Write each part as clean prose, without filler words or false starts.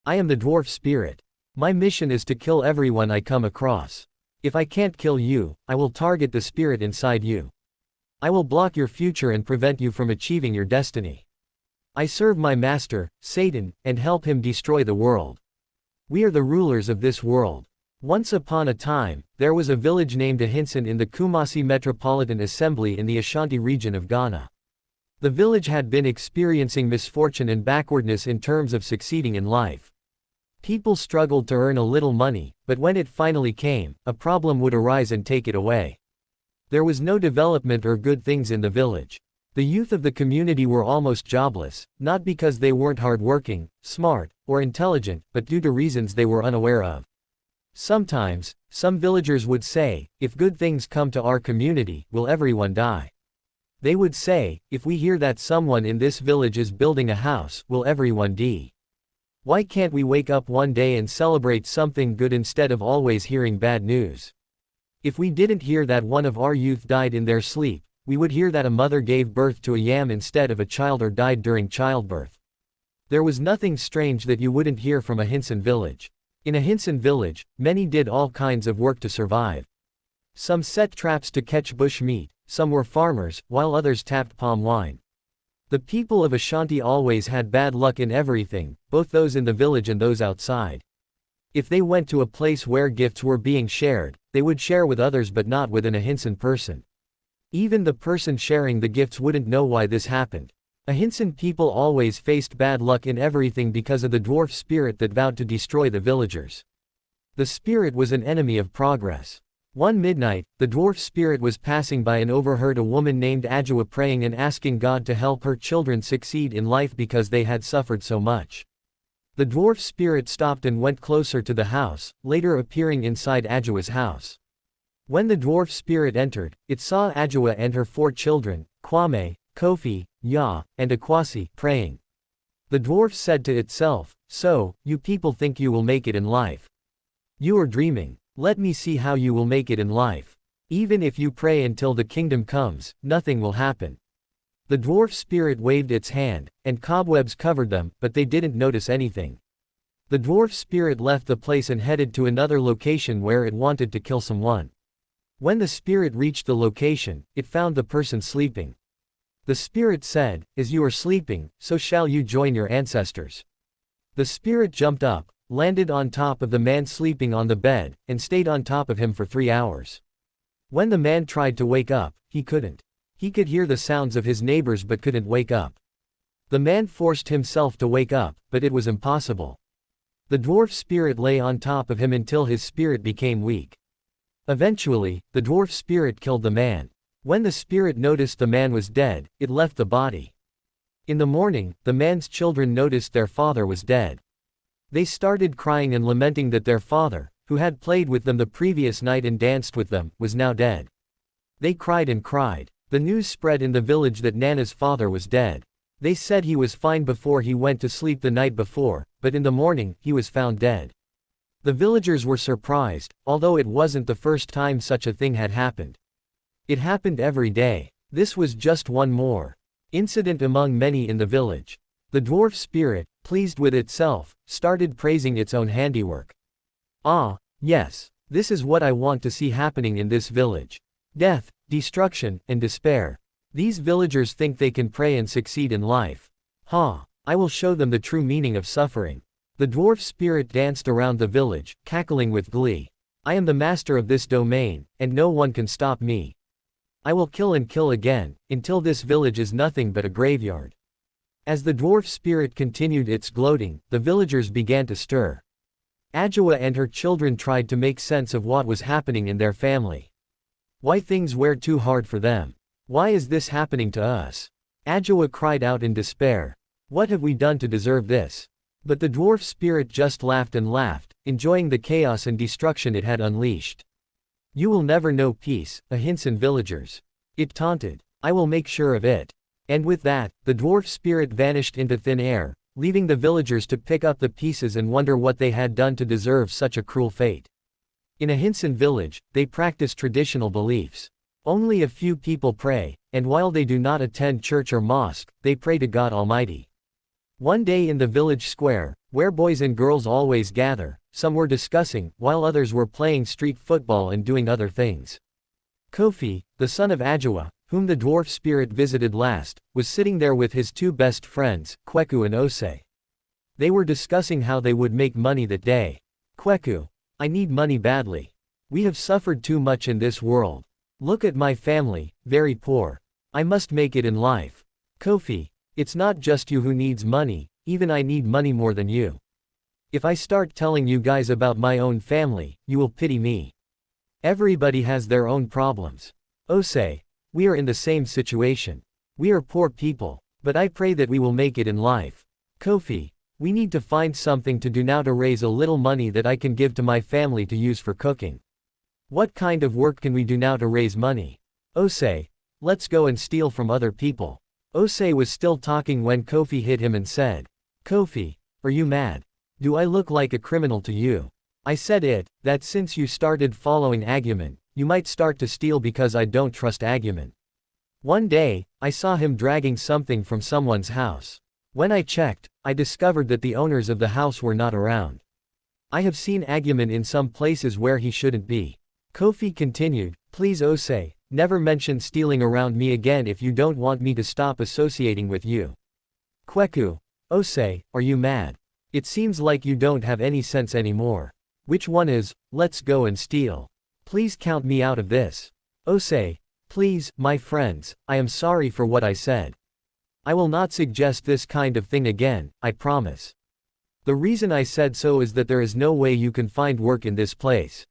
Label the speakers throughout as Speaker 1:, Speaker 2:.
Speaker 1: I am the dwarf spirit. My mission is to kill everyone I come across. If I can't kill you, I will target the spirit inside you. I will block your future and prevent you from achieving your destiny. I serve my master, Satan, and help him destroy the world. We are the rulers of this world. Once upon a time, there was a village named Ahinsan in the Kumasi Metropolitan Assembly in the Ashanti region of Ghana. The village had been experiencing misfortune and backwardness in terms of succeeding in life. People struggled to earn a little money, but when it finally came, a problem would arise and take it away. There was no development or good things in the village. The youth of the community were almost jobless, not because they weren't hardworking, smart, or intelligent, but due to reasons they were unaware of. Sometimes, some villagers would say, if good things come to our community, will everyone die? They would say, if we hear that someone in this village is building a house, will everyone die? Why can't we wake up one day and celebrate something good instead of always hearing bad news? If we didn't hear that one of our youth died in their sleep, we would hear that a mother gave birth to a yam instead of a child or died during childbirth. There was nothing strange that you wouldn't hear from Ahinsan village. In Ahinsan village, many did all kinds of work to survive. Some set traps to catch bush meat, some were farmers, while others tapped palm wine. The people of Ashanti always had bad luck in everything, both those in the village and those outside. If they went to a place where gifts were being shared, they would share with others but not with an Ahinsan person. Even the person sharing the gifts wouldn't know why this happened. Ahinsan people always faced bad luck in everything because of the dwarf spirit that vowed to destroy the villagers. The spirit was an enemy of progress. One midnight, the dwarf spirit was passing by and overheard a woman named Ajua praying and asking God to help her children succeed in life because they had suffered so much. The dwarf spirit stopped and went closer to the house, later appearing inside Ajua's house. When the dwarf spirit entered, it saw Ajua and her 4 children, Kwame, Kofi, Ya, and Akwasi, praying. The dwarf said to itself, "So, you people think you will make it in life? You are dreaming. Let me see how you will make it in life. Even if you pray until the kingdom comes, nothing will happen." The dwarf spirit waved its hand, and cobwebs covered them, but they didn't notice anything. The dwarf spirit left the place and headed to another location where it wanted to kill someone. When the spirit reached the location, it found the person sleeping. The spirit said, "As you are sleeping, so shall you join your ancestors." The spirit jumped up, landed on top of the man sleeping on the bed, and stayed on top of him for 3 hours. When the man tried to wake up, he couldn't. He could hear the sounds of his neighbors but couldn't wake up. The man forced himself to wake up, but it was impossible. The dwarf spirit lay on top of him until his spirit became weak. Eventually, the dwarf spirit killed the man. When the spirit noticed the man was dead, it left the body. In the morning, the man's children noticed their father was dead. They started crying and lamenting that their father, who had played with them the previous night and danced with them, was now dead. They cried and cried. The news spread in the village that Nana's father was dead. They said he was fine before he went to sleep the night before, but in the morning, he was found dead. The villagers were surprised, although it wasn't the first time such a thing had happened. It happened every day. This was just one more incident among many in the village. The dwarf spirit, pleased with itself, started praising its own handiwork. "Ah, yes, this is what I want to see happening in this village. Death, destruction, and despair. These villagers think they can pray and succeed in life. I will show them the true meaning of suffering." The dwarf spirit danced around the village, cackling with glee. "I am the master of this domain, and no one can stop me. I will kill and kill again, until this village is nothing but a graveyard." As the dwarf spirit continued its gloating, the villagers began to stir. Ajua and her children tried to make sense of what was happening in their family. Why things were too hard for them? Why is this happening to us? Ajua cried out in despair. What have we done to deserve this? But the dwarf spirit just laughed and laughed, enjoying the chaos and destruction it had unleashed. "You will never know peace, Ahinsan villagers," it taunted. "I will make sure of it." And with that, the dwarf spirit vanished into thin air, leaving the villagers to pick up the pieces and wonder what they had done to deserve such a cruel fate. In Ahinsan village, they practice traditional beliefs. Only a few people pray, and while they do not attend church or mosque, they pray to God Almighty. One day in the village square, where boys and girls always gather, some were discussing, while others were playing street football and doing other things. Kofi, the son of Adjoa, whom the dwarf spirit visited last, was sitting there with his two best friends, Kweku and Ose. They were discussing how they would make money that day. Kweku: I need money badly. We have suffered too much in this world. Look at my family, very poor. I must make it in life. Kofi: it's not just you who needs money, even I need money more than you. If I start telling you guys about my own family, you will pity me. Everybody has their own problems. Ose: we are in the same situation. We are poor people, but I pray that we will make it in life. Kofi: we need to find something to do now to raise a little money that I can give to my family to use for cooking. What kind of work can we do now to raise money? Ose: let's go and steal from other people. Ose was still talking when Kofi hit him and said, Kofi, are you mad? Do I look like a criminal to you? I said that since you started following Agumon, you might start to steal because I don't trust Agumon. One day, I saw him dragging something from someone's house. When I checked, I discovered that the owners of the house were not around. I have seen Agumon in some places where he shouldn't be. Kofi continued, please Ose, never mention stealing around me again if you don't want me to stop associating with you. Kweku: Ose, are you mad? It seems like you don't have any sense anymore. Which one is, let's go and steal. Please count me out of this. Ose: please, my friends, I am sorry for what I said. I will not suggest this kind of thing again, I promise. The reason I said so is that there is no way you can find work in this place.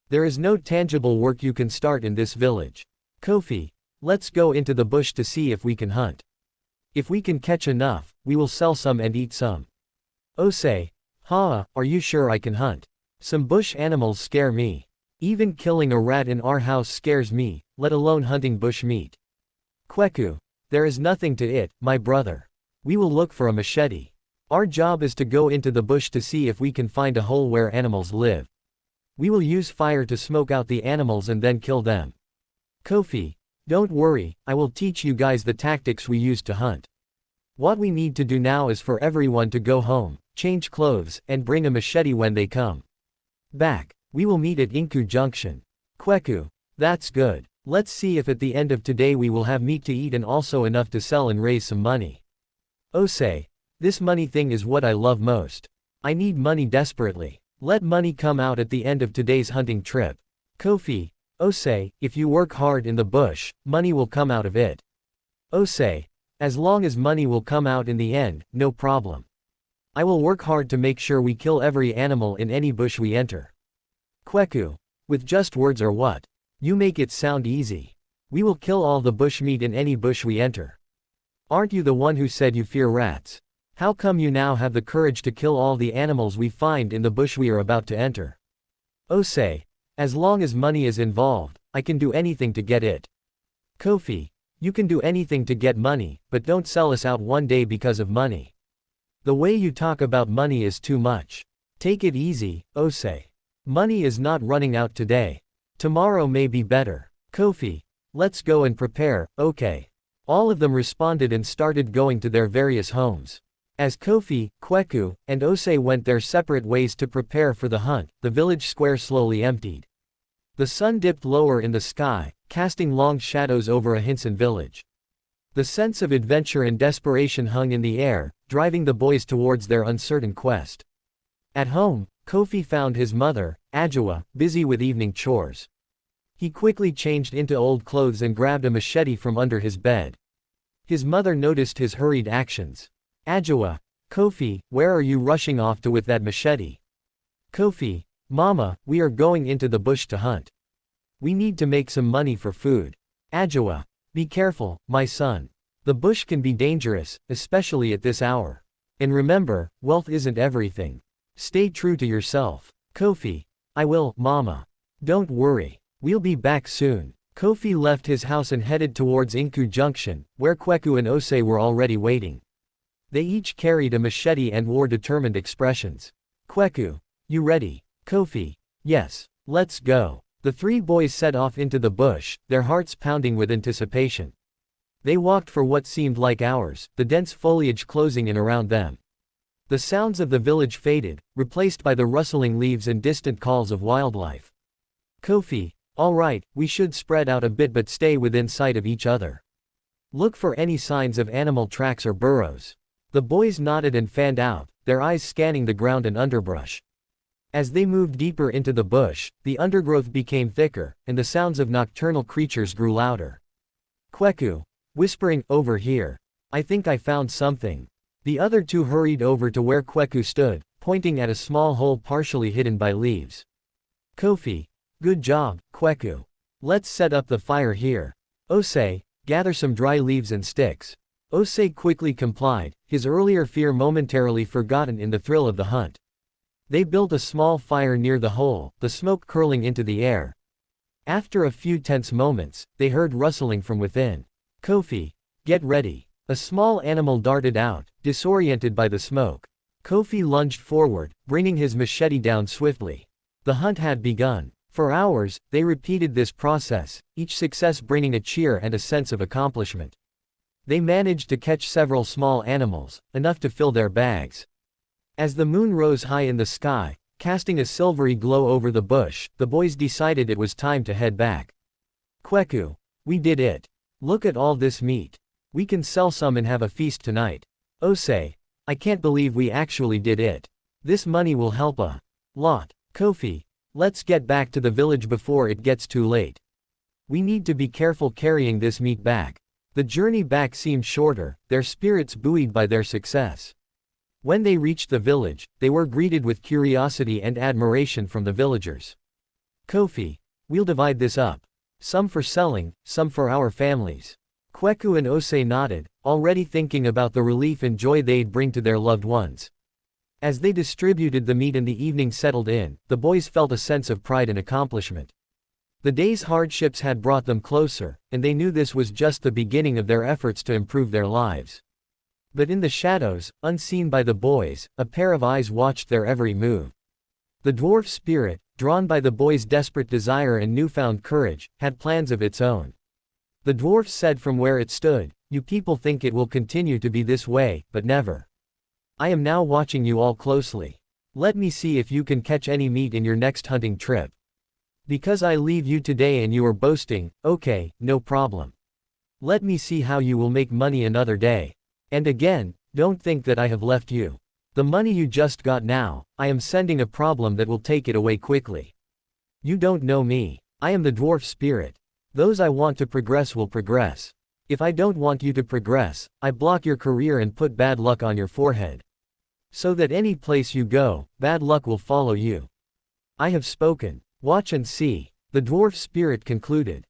Speaker 1: There is no tangible work you can start in this village. Kofi: let's go into the bush to see if we can hunt. If we can catch enough, we will sell some and eat some. Ose: are you sure I can hunt? Some bush animals scare me. Even killing a rat in our house scares me, let alone hunting bush meat. Kweku: there is nothing to it, my brother. We will look for a machete. Our job is to go into the bush to see if we can find a hole where animals live. We will use fire to smoke out the animals and then kill them. Kofi: don't worry, I will teach you guys the tactics we use to hunt. What we need to do now is for everyone to go home, change clothes, and bring a machete when they come back. We will meet at Inku Junction. Kweku: that's good. Let's see if at the end of today we will have meat to eat and also enough to sell and raise some money. Ose: this money thing is what I love most. I need money desperately. Let money come out at the end of today's hunting trip. Kofi: Ose, if you work hard in the bush, money will come out of it. Ose: as long as money will come out in the end, no problem. I will work hard to make sure we kill every animal in any bush we enter. Kweku: with just words or what? You make it sound easy. We will kill all the bush meat in any bush we enter. Aren't you the one who said you fear rats? How come you now have the courage to kill all the animals we find in the bush we are about to enter? Ose: as long as money is involved, I can do anything to get it. Kofi: you can do anything to get money, but don't sell us out one day because of money. The way you talk about money is too much. Take it easy, Ose. Money is not running out today. Tomorrow may be better. Kofi: let's go and prepare, okay. All of them responded and started going to their various homes. As Kofi, Kweku, and Ose went their separate ways to prepare for the hunt, the village square slowly emptied. The sun dipped lower in the sky, casting long shadows over a Hinson village. The sense of adventure and desperation hung in the air, driving the boys towards their uncertain quest. At home, Kofi found his mother, Adjoa, busy with evening chores. He quickly changed into old clothes and grabbed a machete from under his bed. His mother noticed his hurried actions. Adjoa: Kofi, where are you rushing off to with that machete? Kofi: Mama, we are going into the bush to hunt. We need to make some money for food. Adjoa: be careful, my son. The bush can be dangerous, especially at this hour. And remember, wealth isn't everything. Stay true to yourself. Kofi: I will, Mama. Don't worry. We'll be back soon. Kofi left his house and headed towards Inku Junction, where Kweku and Ose were already waiting. They each carried a machete and wore determined expressions. Kweku: you ready? Kofi: yes. Let's go. The three boys set off into the bush, their hearts pounding with anticipation. They walked for what seemed like hours, the dense foliage closing in around them. The sounds of the village faded, replaced by the rustling leaves and distant calls of wildlife. Kofi, all right, we should spread out a bit but stay within sight of each other. Look for any signs of animal tracks or burrows. The boys nodded and fanned out, their eyes scanning the ground and underbrush. As they moved deeper into the bush, the undergrowth became thicker, and the sounds of nocturnal creatures grew louder. Kweku, whispering, over here. I think I found something. The other two hurried over to where Kweku stood, pointing at a small hole partially hidden by leaves. Kofi, good job, Kweku. Let's set up the fire here. Osei, gather some dry leaves and sticks. Osei quickly complied, his earlier fear momentarily forgotten in the thrill of the hunt. They built a small fire near the hole, the smoke curling into the air. After a few tense moments, they heard rustling from within. Kofi, get ready. A small animal darted out, disoriented by the smoke. Kofi lunged forward, bringing his machete down swiftly. The hunt had begun. For hours, they repeated this process, each success bringing a cheer and a sense of accomplishment. They managed to catch several small animals, enough to fill their bags. As the moon rose high in the sky, casting a silvery glow over the bush, the boys decided it was time to head back. Kweku, we did it. Look at all this meat. We can sell some and have a feast tonight. Osei, I can't believe we actually did it. This money will help a lot. Kofi, let's get back to the village before it gets too late. We need to be careful carrying this meat back. The journey back seemed shorter, their spirits buoyed by their success. When they reached the village, they were greeted with curiosity and admiration from the villagers. Kofi, we'll divide this up. Some for selling, some for our families. Kweku and Osei nodded, already thinking about the relief and joy they'd bring to their loved ones. As they distributed the meat and the evening settled in, the boys felt a sense of pride and accomplishment. The day's hardships had brought them closer, and they knew this was just the beginning of their efforts to improve their lives. But in the shadows, unseen by the boys, a pair of eyes watched their every move. The dwarf spirit, drawn by the boys' desperate desire and newfound courage, had plans of its own. The dwarf said from where it stood, "You people think it will continue to be this way, but never. I am now watching you all closely. Let me see if you can catch any meat in your next hunting trip. Because I leave you today and you are boasting, okay, no problem. Let me see how you will make money another day. And again, don't think that I have left you. The money you just got now, I am sending a problem that will take it away quickly. You don't know me. I am the dwarf spirit. Those I want to progress will progress. If I don't want you to progress, I block your career and put bad luck on your forehead. So that any place you go, bad luck will follow you. I have spoken. Watch and see," the dwarf spirit concluded.